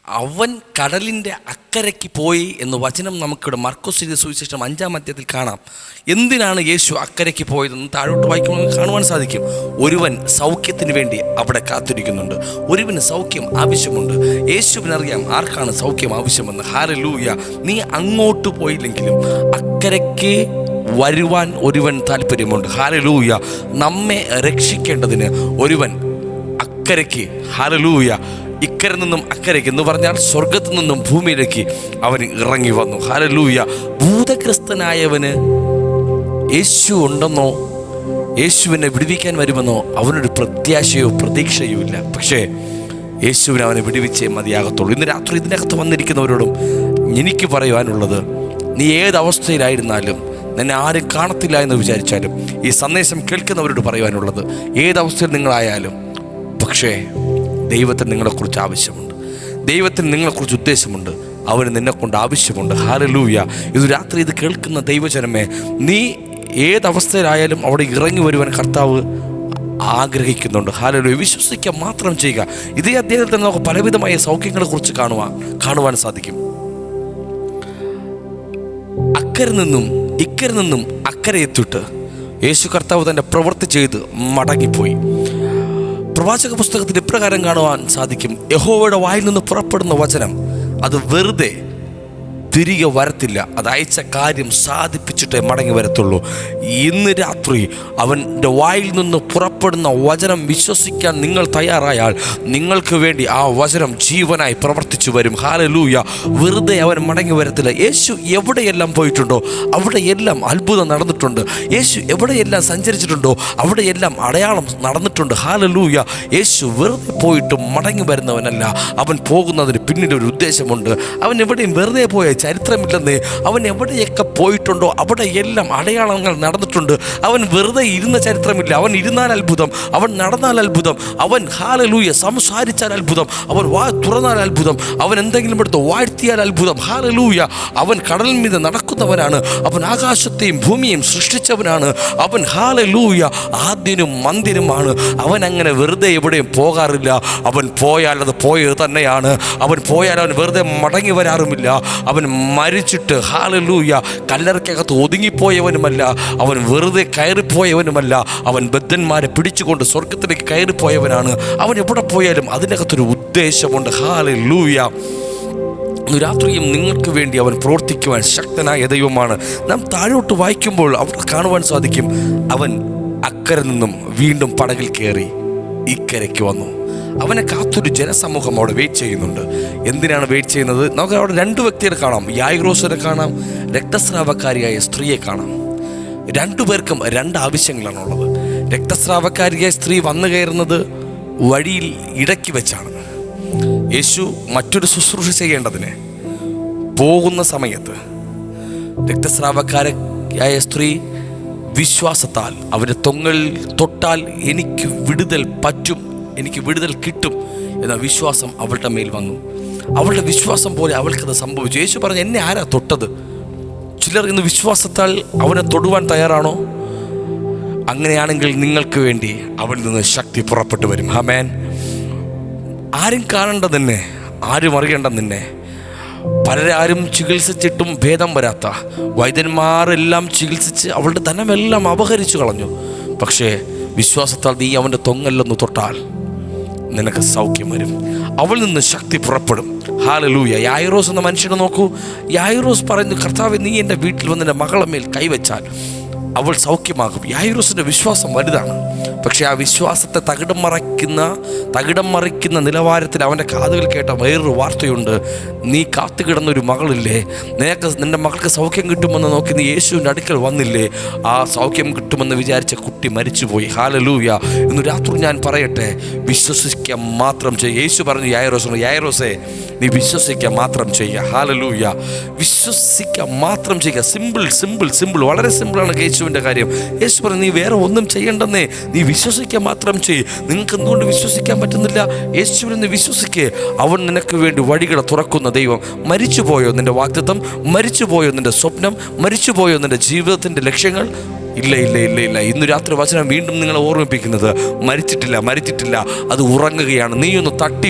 അവൻ കടലിൻ്റെ അക്കരയ്ക്ക് പോയി എന്ന് വചനം നമുക്കിവിടെ മർക്കോസിന്റെ സുവിശേഷം 5-ാം അധ്യായത്തിൽ കാണാം. എന്തിനാണ് യേശു അക്കരയ്ക്ക് പോയതെന്ന് താഴോട്ട് വായിക്കുമ്പോൾ കാണുവാൻ സാധിക്കും. ഒരുവൻ സൗഖ്യത്തിന് വേണ്ടി അവിടെ കാത്തിരിക്കുന്നുണ്ട്. ഒരുവന് സൗഖ്യം ആവശ്യമുണ്ട്. യേശുവിനറിയാം ആർക്കാണ് സൗഖ്യം ആവശ്യമെന്ന്. ഹല്ലേലൂയ. നീ അങ്ങോട്ട് പോയില്ലെങ്കിലും അക്കരയ്ക്ക് വരുവാൻ ഒരുവൻ താല്പര്യമുണ്ട്. ഹല്ലേലൂയ. നമ്മെ രക്ഷിക്കേണ്ടതിന് ഒരുവൻ അക്കരയ്ക്ക്, ഹല്ലേലൂയ, ഇക്കര നിന്നും അക്കരയ്ക്ക് എന്ന് പറഞ്ഞാൽ സ്വർഗത്തു നിന്നും ഭൂമിയിലേക്ക് അവൻ ഇറങ്ങി വന്നു. ഹല്ലേലൂയ. ഭൂതഗ്രസ്തനായവന് യേശു ഉണ്ടെന്നോ യേശുവിനെ വിടുവിക്കാൻ വരുമെന്നോ അവനൊരു പ്രത്യാശയോ പ്രതീക്ഷയോ ഇല്ല. പക്ഷേ യേശുവിനെ അവനെ വിടുവിച്ചേ മതിയാകത്തുള്ളൂ. ഇന്ന് രാത്രി ഇതിനകത്ത് വന്നിരിക്കുന്നവരോടും എനിക്ക് പറയുവാനുള്ളത്, നീ ഏതവസ്ഥയിലായിരുന്നാലും, നിന്നെ ആരും കാണത്തില്ല എന്ന് വിചാരിച്ചാലും, ഈ സന്ദേശം കേൾക്കുന്നവരോട് പറയുവാനുള്ളത്, ഏതവസ്ഥയിൽ നിങ്ങളായാലും, പക്ഷേ ദൈവത്തിന് നിങ്ങളെക്കുറിച്ച് ആവശ്യമുണ്ട്. ദൈവത്തിന് നിങ്ങളെക്കുറിച്ച് ഉദ്ദേശമുണ്ട്. അവന് നിന്നെക്കൊണ്ട് ആവശ്യമുണ്ട്. ഹല്ലേലൂയ. ഇത് രാത്രി ഇത് കേൾക്കുന്ന ദൈവജനമേ, നീ ഏതവസ്ഥയിലായാലും അവിടെ ഇറങ്ങി വരുവാൻ കർത്താവ് ആഗ്രഹിക്കുന്നുണ്ട്. ഹല്ലേലൂയ. വിശ്വസിക്കാൻ മാത്രം ചെയ്യുക. ഇതേ അദ്ദേഹത്തിന് നമുക്ക് പലവിധമായ സൗഖ്യങ്ങളെ കുറിച്ച് കാണുവാൻ സാധിക്കും. അക്കരെ നിന്നും അക്കരെ എത്തിയിട്ട് യേശു കർത്താവ് തൻ്റെ പ്രവൃത്തി ചെയ്ത് മടങ്ങിപ്പോയി. പ്രവാചക പുസ്തകത്തിൽ ഇപ്രകാരം കാണുവാൻ സാധിക്കും. യഹോവയുടെ വായിൽ നിന്ന് പുറപ്പെടുന്ന വചനം അത് വെറുതെ തിരികെ വരത്തില്ല. അത് അയച്ച കാര്യം സാധിപ്പിച്ചിട്ടേ മടങ്ങി വരത്തുള്ളൂ. ഇന്ന് രാത്രി അവൻ്റെ വായിൽ നിന്ന് പുറപ്പെടുന്ന വചനം വിശ്വസിക്കാൻ നിങ്ങൾ തയ്യാറായാൽ നിങ്ങൾക്ക് വേണ്ടി ആ വചനം ജീവനായി പ്രവർത്തിച്ചു വരും. ഹല്ലേലൂയ. വെറുതെ അവൻ മടങ്ങി വരത്തില്ല. യേശു എവിടെയെല്ലാം പോയിട്ടുണ്ടോ അവിടെയെല്ലാം അത്ഭുതം നടന്നിട്ടുണ്ട്. യേശു എവിടെയെല്ലാം സഞ്ചരിച്ചിട്ടുണ്ടോ അവിടെയെല്ലാം അടയാളം നടന്നിട്ടുണ്ട്. ഹല്ലേലൂയ. യേശു വെറുതെ പോയിട്ട് മടങ്ങി വരുന്നവനല്ല. അവൻ പോകുന്നതിന് പിന്നിലൊരു ഉദ്ദേശമുണ്ട്. അവൻ എവിടെയും വെറുതെ പോയ ചരിത്രമില്ലെന്ന്. അവൻ എവിടെയൊക്കെ പോയിട്ടുണ്ടോ അവിടെയെല്ലാം അടയാളങ്ങൾ നടന്നിട്ടുണ്ട്. അവൻ വെറുതെ ഇരുന്ന ചരിത്രമില്ല. അവൻ ഇരുന്നാൽ അത്ഭുതം, അവൻ നടന്നാൽ അത്ഭുതം, അവൻ ഹല്ലേലൂയ സംസാരിച്ചാൽ അത്ഭുതം, അവൻ വാ തുറന്നാൽ അത്ഭുതം, അവൻ എന്തെങ്കിലും എടുത്ത് വാഴ്ത്തിയാൽ അത്ഭുതം. ഹല്ലേലൂയ. അവൻ കടലിൽ മീതെ നടക്കുന്നവനാണ്. അവൻ ആകാശത്തെയും ഭൂമിയെയും സൃഷ്ടിച്ചവനാണ്. അവൻ ഹല്ലേലൂയ ആദ്യനും മന്ദിരമാണ്. അവൻ അങ്ങനെ വെറുതെ എവിടെയും പോകാറില്ല. അവൻ പോയാൽ അത് പോയത് തന്നെയാണ്. അവൻ പോയാൽ അവൻ വെറുതെ മടങ്ങി വരാറുമില്ല. അവൻ മരിച്ചിട്ട് ഹല്ലേലൂയ കല്ലറയ്ക്കകത്ത് ഒതുങ്ങിപ്പോയവനുമല്ല. അവൻ വെറുതെ കയറിപ്പോയവനുമല്ല. അവൻ ബദ്ധന്മാരെ പിടിച്ചുകൊണ്ട് സ്വർഗത്തിലേക്ക് കയറിപ്പോയവനാണ്. അവൻ എവിടെ പോയാലും അതിനകത്തൊരു ഉദ്ദേശമുണ്ട്. ഹല്ലേലൂയ. രാത്രിയും നിങ്ങൾക്ക് വേണ്ടി അവൻ പ്രവർത്തിക്കുവാൻ ശക്തനായ ദൈവമാണ്. നാം താഴോട്ട് വായിക്കുമ്പോൾ അവിടെ കാണുവാൻ സാധിക്കും, അവൻ അക്കരെ നിന്നും വീണ്ടും പടകിൽ കയറി ഇക്കരയ്ക്ക് വന്നു. അവനെ കാത്തൊരു ജനസമൂഹം അവിടെ വെയിറ്റ് ചെയ്യുന്നുണ്ട്. എന്തിനാണ് വെയിറ്റ് ചെയ്യുന്നത്? നമുക്ക് അവിടെ 2 വ്യക്തിയെ കാണാം. യായിറോസിനെ കാണാം, രക്തസ്രാവക്കാരിയായ സ്ത്രീയെ കാണാം. 2 പേർക്കും 2 ആവശ്യങ്ങളാണുള്ളത്. രക്തസ്രാവക്കാരിയായ സ്ത്രീ വന്നു കയറുന്നത് വഴിയിൽ ഇടയ്ക്ക് വെച്ചാണ്. യേശു മറ്റൊരു ശുശ്രൂഷ ചെയ്യേണ്ടതിന് പോകുന്ന സമയത്ത് രക്തസ്രാവക്കാരിയായ സ്ത്രീ വിശ്വാസത്താൽ അവൻ്റെ തൊങ്ങൽ തൊട്ടാൽ എനിക്ക് വിടുതൽ പറ്റും, എനിക്ക് വിടുതൽ കിട്ടും എന്ന വിശ്വാസം അവളുടെ മേൽ വന്നു. അവളുടെ വിശ്വാസം പോലെ അവൾക്കത് സംഭവിച്ചു. യേശു പറഞ്ഞു, എന്നെ ആരാ തൊട്ടത്? ചിലർ ഇന്ന് വിശ്വാസത്താൽ അവനെ തൊടുവാൻ തയ്യാറാണോ? അങ്ങനെയാണെങ്കിൽ നിങ്ങൾക്ക് വേണ്ടി അവനിൽ നിന്ന് ശക്തി പുറപ്പെട്ടു വരും. ആമേൻ. ആരും കാണേണ്ട നിന്നെ, ആരും അറിയേണ്ട നിന്നെ, പലരാരും ചികിത്സിച്ചിട്ടും ഭേദം വരാത്ത വൈദ്യന്മാരെല്ലാം ചികിത്സിച്ച് അവളുടെ ധനമെല്ലാം അപഹരിച്ചു കളഞ്ഞു. പക്ഷേ വിശ്വാസത്താൽ നീ അവൻ്റെ തൊങ്ങലൊന്ന് തൊട്ടാൽ നിനക്ക് സൗഖ്യം വരും. അവൾ നിന്ന് ശക്തി പുറപ്പെടും. ഹല്ലേലൂയ. യായിറോസ് എന്ന മനുഷ്യനെ നോക്കൂ. യായിറോസ് പറയുന്നു, കർത്താവേ, നീ എൻ്റെ വീട്ടിൽ വന്ന് എൻ്റെ മകളെ മേൽ കൈവച്ചാൽ അവൾ സൗഖ്യമാകും. യായിറോസിൻ്റെ വിശ്വാസം വലുതാണ്. പക്ഷേ ആ വിശ്വാസത്തെ തകിടം മറിക്കുന്ന നിലവാരത്തിൽ അവൻ്റെ കാതുകൾ കേട്ട വേറൊരു വാർത്തയുണ്ട്. നീ കാത്തുകിടന്നൊരു മകളില്ലേ, നിന്റെ മകൾക്ക് സൗഖ്യം കിട്ടുമെന്ന് നോക്കി നീ യേശുവിൻ്റെ അടുക്കൽ വന്നില്ലേ, ആ സൗഖ്യം കിട്ടുമെന്ന് വിചാരിച്ച കുട്ടി മരിച്ചുപോയി. ഹല്ലേലൂയ. ഇന്ന് രാത്രി ഞാൻ പറയട്ടെ, വിശ്വസിക്കാൻ മാത്രം ചെയ്യുക. യേശു പറഞ്ഞു യായിറോസേ, നീ വിശ്വസിക്കാൻ മാത്രം ചെയ്യുക. ഹല്ലേലൂയ. വിശ്വസിക്കാൻ മാത്രം ചെയ്യുക. സിമ്പിൾ, വളരെ സിമ്പിളാണ് യേശുവിൻ്റെ കാര്യം. യേശു പറഞ്ഞു, നീ വേറെ ഒന്നും ചെയ്യണ്ടെന്നേ, നീ വിശ്വസിക്കാൻ മാത്രം ചെയ്യ്. നിങ്ങൾക്ക് എന്തുകൊണ്ട് വിശ്വസിക്കാൻ പറ്റുന്നില്ല? യേശുവിനെ വിശ്വസിക്കേ. അവൻ നിനക്ക് വേണ്ടി വഴികളെ തുറക്കുന്ന ദൈവം. മരിച്ചുപോയോ നിൻ്റെ വാഗ്ദത്തം? മരിച്ചുപോയോ നിൻ്റെ സ്വപ്നം? മരിച്ചുപോയോ നിൻ്റെ ജീവിതത്തിൻ്റെ ലക്ഷ്യങ്ങൾ? ഇല്ല ഇല്ല ഇല്ല ഇല്ല. ഇന്ന് രാത്രി വചനം വീണ്ടും നിങ്ങളെ ഓർമ്മിപ്പിക്കുന്നത് മരിച്ചിട്ടില്ല, അത് ഉറങ്ങുകയാണ്. നീയൊന്ന് തട്ടി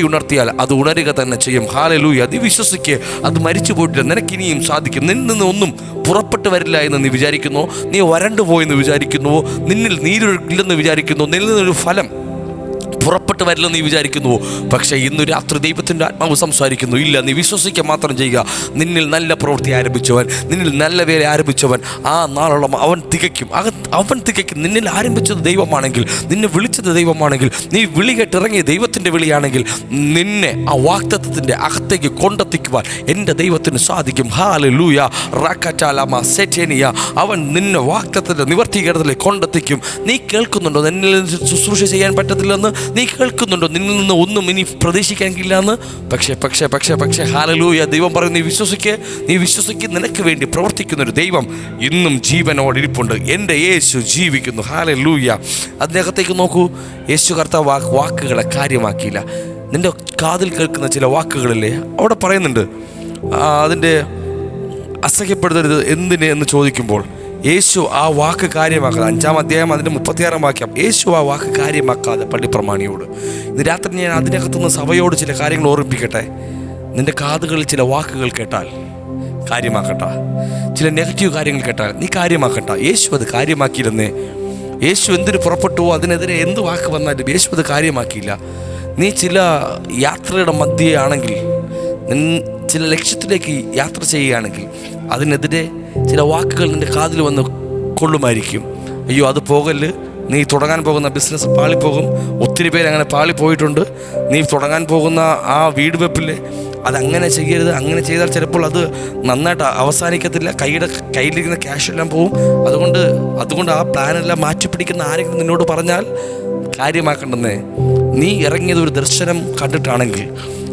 ഉണർത്തിയാൽ അത് ഉണരുക തന്നെ ചെയ്യും. ഹല്ലേലൂയ. നീ വിശ്വസിക്ക്, അത് മരിച്ചു പോയിട്ടില്ല, നിനക്കിനിയും സാധിക്കും. നിന്നിൽ നിന്ന് ഒന്നും പുറപ്പെട്ടു വരില്ല എന്ന് നീ വിചാരിക്കുന്നു, നീ വരണ്ടു പോയെന്ന് വിചാരിക്കുന്നുവോ, നിന്നിൽ നീരില്ലെന്ന് വിചാരിക്കുന്നു, നിന്നിൽ നിന്നൊരു ഫലം പുറപ്പെട്ടു വരില്ലെന്ന് നീ വിചാരിക്കുന്നുവോ? പക്ഷേ ഇന്ന് രാത്രി ദൈവത്തിൻ്റെ ആത്മാവ് സംസാരിക്കുന്നു, ഇല്ല, നീ വിശ്വസിക്കുക മാത്രം ചെയ്യുക. നിന്നിൽ നല്ല പ്രവൃത്തി ആരംഭിച്ചവൻ, നിന്നിൽ നല്ല വേല ആരംഭിച്ചവൻ ആ നാളോളം അവൻ തികയ്ക്കും. നിന്നിൽ ആരംഭിച്ചത് ദൈവമാണെങ്കിൽ, നിന്നെ വിളിച്ചത് ദൈവമാണെങ്കിൽ, നീ വിളി കേട്ടിറങ്ങിയ ദൈവത്തിൻ്റെ വിളിയാണെങ്കിൽ, നിന്നെ ആ വാഗ്ദത്തത്തിൻ്റെ അകത്തേക്ക് കൊണ്ടെത്തിക്കുവാൻ എൻ്റെ ദൈവത്തിന് സാധിക്കും. ഹല്ലേലൂയ. റാക്കറ്റാലാമ സെറ്റേനിയ. അവൻ നിന്നെ വാഗ്ദത്തത്തിൻ്റെ നിവർത്തീകരണത്തിലേക്ക് കൊണ്ടെത്തിക്കും. നീ കേൾക്കുന്നുണ്ടോ നിന്നിൽ ശുശ്രൂഷ ചെയ്യാൻ പറ്റത്തില്ലെന്ന്? നീ കേൾക്കുന്നുണ്ടോ നിന്നിൽ നിന്ന് ഒന്നും ഇനി പ്രതീക്ഷിക്കാനില്ല എന്ന്? പക്ഷേ ഹല്ലേലൂയ. ദൈവം പറയും, നീ വിശ്വസിക്ക്, നിനക്ക് വേണ്ടി പ്രവർത്തിക്കുന്നൊരു ദൈവം ഇന്നും ജീവനോട് ഇരിപ്പുണ്ട്. എൻ്റെ യേശു ജീവിക്കുന്നു. ഹല്ലേലൂയ. അതിനകത്തേക്ക് നോക്കൂ. യേശു കർത്താവ് വാക്കുകളെ കാര്യമാക്കിയില്ല. നിൻ്റെ കാതിൽ കേൾക്കുന്ന ചില വാക്കുകളില്ലേ, അവിടെ പറയുന്നുണ്ട് അതിൻ്റെ അസഹ്യപ്പെടുത്തരുത് എന്തിന് എന്ന് ചോദിക്കുമ്പോൾ യേശു ആ വാക്ക് കാര്യമാക്കാതെ, 5-ാം അധ്യായം അതിൻ്റെ 36-ാം വാക്യം, യേശു ആ വാക്ക് കാര്യമാക്കാതെ പള്ളിപ്രമാണിയോട്. ഇന്ന് രാത്രി ഞാൻ അതിനകത്തുനിന്ന് സഭയോട് ചില കാര്യങ്ങൾ ഓർമ്മിപ്പിക്കട്ടെ. നിൻ്റെ കാതുകളിൽ ചില വാക്കുകൾ കേട്ടാൽ കാര്യമാക്കട്ട, ചില നെഗറ്റീവ് കാര്യങ്ങൾ കേട്ടാൽ നീ കാര്യമാക്കട്ട. യേശു അത് കാര്യമാക്കിയില്ലെന്നേ. യേശു എന്തിനു പുറപ്പെട്ടുവോ അതിനെതിരെ എന്ത് വാക്ക് വന്നാലും യേശു അത് കാര്യമാക്കിയില്ല. നീ ചില യാത്രയുടെ മധ്യേ ആണെങ്കിൽ, ചില ലക്ഷ്യത്തിലേക്ക് യാത്ര ചെയ്യുകയാണെങ്കിൽ അതിനെതിരെ ചില വാക്കുകൾ നിൻ്റെ കാതിൽ വന്ന് കൊള്ളുമായിരിക്കും. അയ്യോ അത് പോകല്ല്, നീ തുടങ്ങാൻ പോകുന്ന ബിസിനസ് പാളിപ്പോകും. ഒത്തിരി പേര് അങ്ങനെ പാളിപ്പോയിട്ടുണ്ട്. നീ തുടങ്ങാൻ പോകുന്ന ആ വീട് വെപ്പിൽ അതങ്ങനെ ചെയ്യരുത്, അങ്ങനെ ചെയ്താൽ ചിലപ്പോൾ അത് നന്നായിട്ട് അവസാനിക്കത്തില്ല, കയ്യിലിരിക്കുന്ന ക്യാഷ് എല്ലാം പോകും. അതുകൊണ്ട് ആ പ്ലാനെല്ലാം മാറ്റിപ്പിടിക്കുന്ന ആരെങ്കിലും നിന്നോട് പറഞ്ഞാൽ കാര്യമാക്കേണ്ടെന്നേ. നീ ഇറങ്ങിയത് ഒരു ദർശനം കണ്ടിട്ടാണെങ്കിൽ,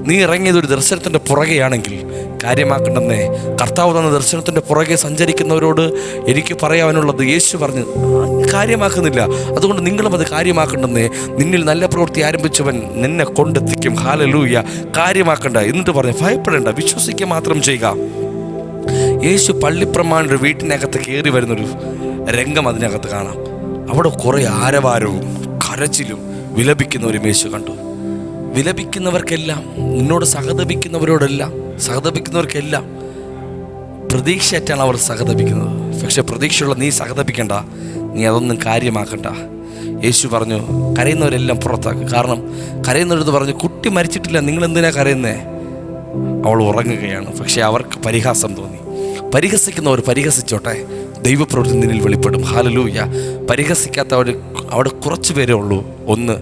നീ ഇറങ്ങിയത് ഒരു ദർശനത്തിൻ്റെ പുറകെയാണെങ്കിൽ കാര്യമാക്കണ്ടെന്നേ. കർത്താവ് തന്ന ദർശനത്തിൻ്റെ പുറകെ സഞ്ചരിക്കുന്നവരോട് എനിക്ക് പറയാനുള്ളത്, യേശു പറഞ്ഞു കാര്യമാക്കുന്നില്ല, അതുകൊണ്ട് നിങ്ങളും അത് കാര്യമാക്കണ്ടെന്നേ. നിന്നിൽ നല്ല പ്രവൃത്തി ആരംഭിച്ചവൻ നിന്നെ കൊണ്ടെത്തിക്കും. ഹല്ലേലൂയ. കാര്യമാക്കണ്ട. എന്നിട്ട് പറഞ്ഞു ഭയപ്പെടേണ്ട, വിശ്വസിക്കുക മാത്രം ചെയ്യുക. യേശു പള്ളിപ്രമാണിയുടെ വീട്ടിനകത്ത് കയറി വരുന്നൊരു രംഗം അതിനകത്ത് കാണാം. അവിടെ കുറേ ആരവാരവും കരച്ചിലും വിലപിക്കുന്നവരും യേശു കണ്ടു. വിലപിക്കുന്നവർക്കെല്ലാം, നിന്നോട് സഹതപിക്കുന്നവർക്കെല്ലാം പ്രതീക്ഷയായിട്ടാണ് അവർ സഹതപിക്കുന്നത്. പക്ഷെ പ്രതീക്ഷയുള്ള നീ സഹതപിക്കണ്ട, നീ അതൊന്നും കാര്യമാക്കണ്ട. യേശു പറഞ്ഞു കരയുന്നവരെല്ലാം പുറത്താക്കുക. കാരണം കരയുന്നവരെന്ന് പറഞ്ഞു, കുട്ടി മരിച്ചിട്ടില്ല, നിങ്ങൾ എന്തിനാ കരയുന്നേ? അവൾ ഉറങ്ങുകയാണ്. പക്ഷെ അവർക്ക് പരിഹാസം തോന്നി. പരിഹസിക്കുന്നവർ പരിഹസിച്ചോട്ടെ, ദൈവപ്രവൃത്തി നിന്നിൽ വെളിപ്പെടും. ഹല്ലേലൂയ. പരിഹസിക്കാത്തവർ അവിടെ കുറച്ച് പേരേ ഉള്ളൂ. ഒന്ന്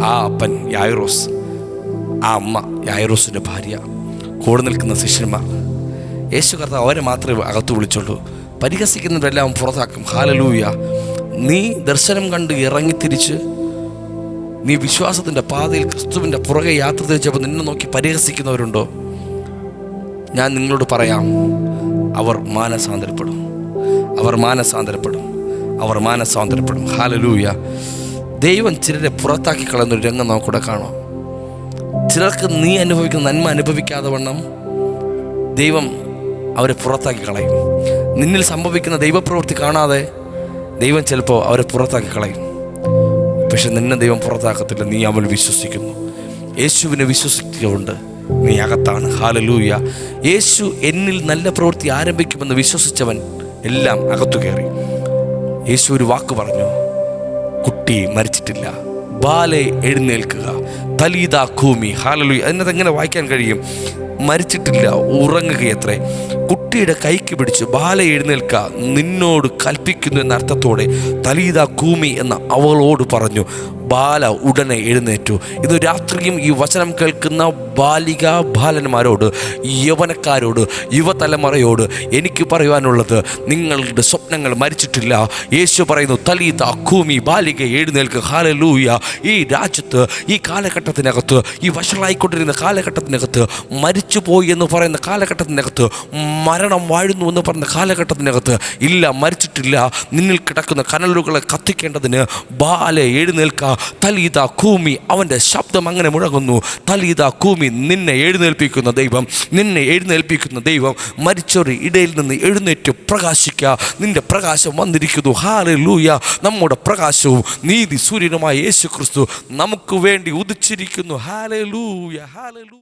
ആ അപ്പൻ യായിറോസ്, ആ അമ്മ യായിറോസിൻ്റെ ഭാര്യ, കൂടെ നിൽക്കുന്ന ശിഷ്യന്മാർ. യേശു കർത്താവ് അവരെ മാത്രമേ അകത്ത് വിളിച്ചുള്ളൂ. പരിഹസിക്കുന്നവരെല്ലാം പുറത്താക്കും. ഹല്ലേലൂയ. നീ ദർശനം കണ്ട് ഇറങ്ങിത്തിരിച്ച് നീ വിശ്വാസത്തിൻ്റെ പാതയിൽ ക്രിസ്തുവിൻ്റെ പുറകെ യാത്ര തിരിച്ചപ്പോൾ നിന്നെ നോക്കി പരിഹസിക്കുന്നവരുണ്ടോ? ഞാൻ നിങ്ങളോട് പറയാം, അവർ മാനസാന്തരപ്പെടും. ഹല്ലേലൂയ. ദൈവം ചിലരെ പുറത്താക്കി കളയുന്നൊരു രംഗം നമുക്കൂടെ കാണാം. ചിലർക്ക് നീ അനുഭവിക്കുന്ന നന്മ അനുഭവിക്കാതെ വണ്ണം ദൈവം അവരെ പുറത്താക്കി കളയും. നിന്നിൽ സംഭവിക്കുന്ന ദൈവപ്രവൃത്തി കാണാതെ ദൈവം ചിലപ്പോൾ അവരെ പുറത്താക്കി കളയും. പക്ഷെ നിന്നെ ദൈവം പുറത്താക്കത്തില്ല. നീ അവൾ വിശ്വസിക്കുന്നു. യേശുവിനെ വിശ്വസിച്ചുകൊണ്ട് നീ അകത്താണ്. ഹല്ലേലൂയ. യേശു എന്നിൽ നല്ല പ്രവൃത്തി ആരംഭിക്കുമെന്ന് വിശ്വസിച്ചവൻ എല്ലാം അകത്തു കയറി. യേശു ഒരു വാക്ക് പറഞ്ഞു, കുട്ടി മരിച്ചിട്ടില്ല, ബാലെ എഴുന്നേൽക്കുക, തലീദാ ഖൂമി. ഹല്ലേലൂയ. അതിനകത്ത് എങ്ങനെ വായിക്കാൻ കഴിയും? മരിച്ചിട്ടില്ല, ഉറങ്ങുകയത്രേ. കുട്ടിയുടെ കൈക്ക് പിടിച്ച് ബാലെ എഴുന്നേൽക്ക, നിന്നോട് കൽപ്പിക്കുന്നു എന്ന അർത്ഥത്തോടെ തലീദാ ഖൂമി എന്ന അവളോട് പറഞ്ഞു. ബാല ഉടനെ എഴുന്നേറ്റു. ഇത് രാത്രിയും ഈ വചനം കേൾക്കുന്ന ബാലിക ബാലന്മാരോട്, യൗവനക്കാരോട്, യുവതലമുറയോട് എനിക്ക് പറയുവാനുള്ളത്, നിങ്ങളുടെ സ്വപ്നങ്ങൾ മരിച്ചിട്ടില്ല. യേശു പറയുന്നു, തലീദാ ഖൂമി, ബാലിക എഴുന്നേൽക്കുക. ഹല്ലേലൂയ. ഈ രാജ്യത്ത്, ഈ കാലഘട്ടത്തിനകത്ത്, ഈ വഷളായിക്കൊണ്ടിരുന്ന കാലഘട്ടത്തിനകത്ത്, മരിച്ചുപോയി എന്ന് പറയുന്ന കാലഘട്ടത്തിനകത്ത്, മരണം വാഴുന്നു എന്ന് പറയുന്ന കാലഘട്ടത്തിനകത്ത്, ഇല്ല മരിച്ചിട്ടില്ല, നിന്നിൽ കിടക്കുന്ന കനലുകളെ കത്തിക്കേണ്ടതിന് ബാലെ എഴുന്നേൽക്കുക. തലീത കൂമി, അവൻ്റെ ശബ്ദം അങ്ങനെ മുഴങ്ങുന്നു. തലീത കൂമി, നിന്നെ എഴുന്നേൽപ്പിക്കുന്ന ദൈവം, നിന്നെ എഴുന്നേൽപ്പിക്കുന്ന ദൈവം. മരിച്ചവരുടെ ഇടയിൽ നിന്ന് എഴുന്നേറ്റ് പ്രകാശിക്കുക. നിന്റെ പ്രകാശം വന്നിരിക്കുന്നു. ഹല്ലേലൂയ. നമ്മുടെ പ്രകാശവും നീതി സൂര്യനുമായ യേശു ക്രിസ്തു നമുക്ക് വേണ്ടി ഉദിച്ചിരിക്കുന്നു. Hallelujah, hallelujah.